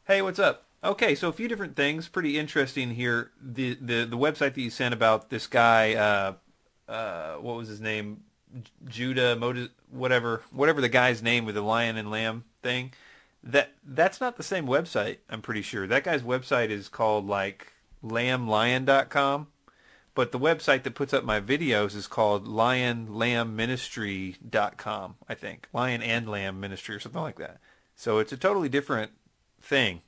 Hey, what's up? Okay, so a few different things. Pretty interesting here. The website that you sent about this guy, what was his name? Judah, whatever the guy's name with the lion and lamb thing. That's not the same website, I'm pretty sure. That guy's website is called like lamblion.com, but the website that puts up my videos is called lionlambministry.com, I think. Lion and Lamb Ministry or something like that. So it's a totally different thing.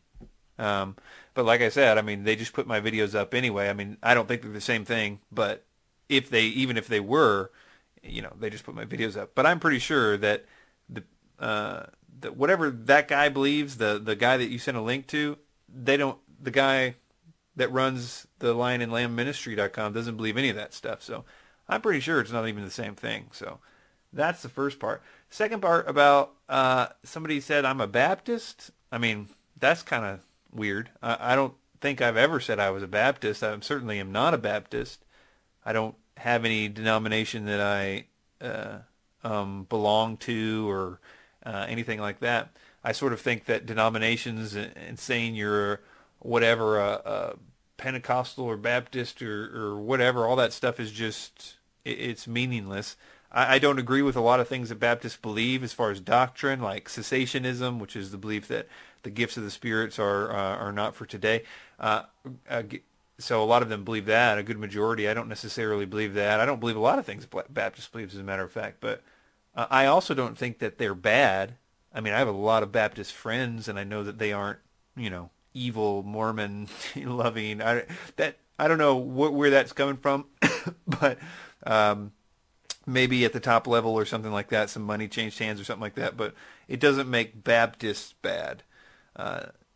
Um, but like I said, I mean, they just put my videos up anyway. I mean, I don't think they're the same thing, but even if they were, they just put my videos up. But I'm pretty sure that the that whatever that guy believes, the guy that you sent a link to, the guy that runs the lionandlambministry.com doesn't believe any of that stuff. So I'm pretty sure it's not even the same thing. So that's the first part. Second part about somebody said I'm a Baptist. I mean, that's kind of weird. I don't think I've ever said I was a Baptist. I certainly am not a Baptist. I don't have any denomination that I belong to or anything like that. I sort of think that denominations and saying you're whatever, a Pentecostal or Baptist or whatever, all that stuff is just, it's meaningless. I don't agree with a lot of things that Baptists believe as far as doctrine, like cessationism, which is the belief that the gifts of the spirits are not for today. So a lot of them believe that. A good majority. I don't necessarily believe that. I don't believe a lot of things Baptist believes, as a matter of fact. But I also don't think that they're bad. I mean, I have a lot of Baptist friends, and I know that they aren't, evil Mormon loving. I don't know where that's coming from, but maybe at the top level or something like that, some money changed hands or something like that. But it doesn't make Baptists bad.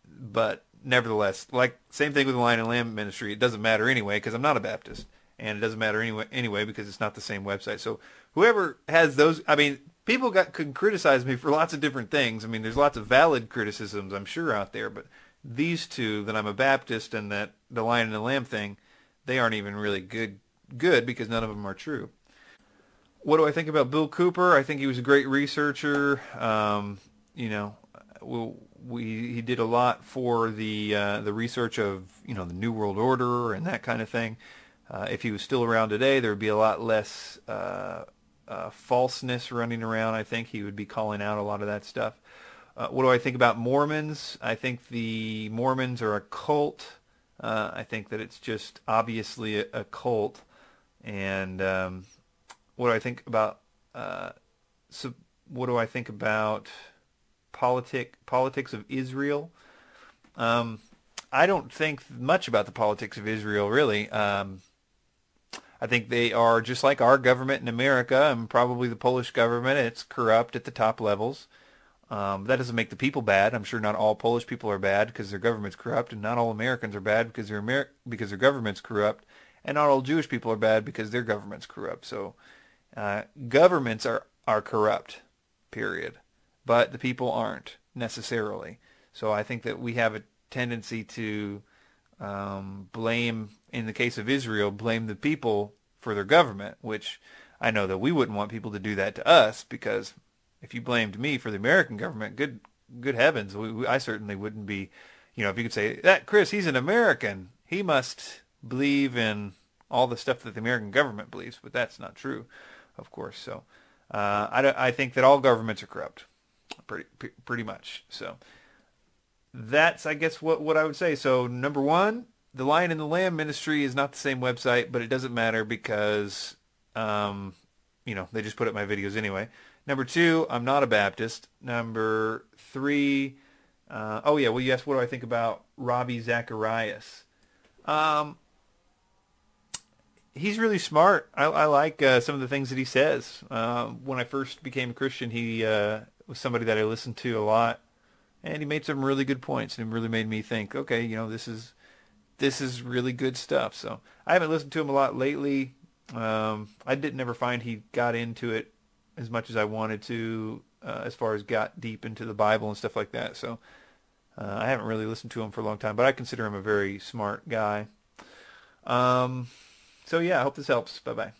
But nevertheless, like same thing with the Lion and Lamb ministry. It doesn't matter anyway because I'm not a Baptist, and it doesn't matter anyway because it's not the same website. So whoever has those, I mean, people can criticize me for lots of different things. I mean, there's lots of valid criticisms I'm sure out there, but these two, that I'm a Baptist and that the Lion and the Lamb thing, they aren't even really good because none of them are true. What do I think about Bill Cooper? I think he was a great researcher. He did a lot for the research of the New World Order and that kind of thing. If he was still around today, there would be a lot less falseness running around. I think he would be calling out a lot of that stuff. What do I think about Mormons? I think the Mormons are a cult. I think that it's just obviously a cult. And what do I think about? What do I think about politics of Israel? I don't think much about the politics of Israel, really. I think they are just like our government in America and probably the Polish government. It's corrupt at the top levels. That doesn't make the people bad. I'm sure not all Polish people are bad because their government's corrupt, and not all Americans are bad because because their government's corrupt, and not all Jewish people are bad because their government's corrupt. So governments are corrupt, period. But the people aren't necessarily. So I think that we have a tendency to blame, in the case of Israel, blame the people for their government, which I know that we wouldn't want people to do that to us, because if you blamed me for the American government, good heavens, I certainly wouldn't be, if you could say, that Chris, he's an American, he must believe in all the stuff that the American government believes, but that's not true, of course. So I think that all governments are corrupt. Pretty much. So that's, I guess, what I would say. So number one, the Lion and the Lamb ministry is not the same website, but it doesn't matter because, they just put up my videos anyway. Number two, I'm not a Baptist. Number three, you asked what do I think about Ravi Zacharias. He's really smart. I like some of the things that he says. When I first became a Christian, he was somebody that I listened to a lot, and he made some really good points, and it really made me think, okay, this is really good stuff. So I haven't listened to him a lot lately. I didn't ever find he got into it as much as I wanted to, as far as got deep into the Bible and stuff like that. So I haven't really listened to him for a long time, but I consider him a very smart guy. So yeah, I hope this helps. Bye-bye.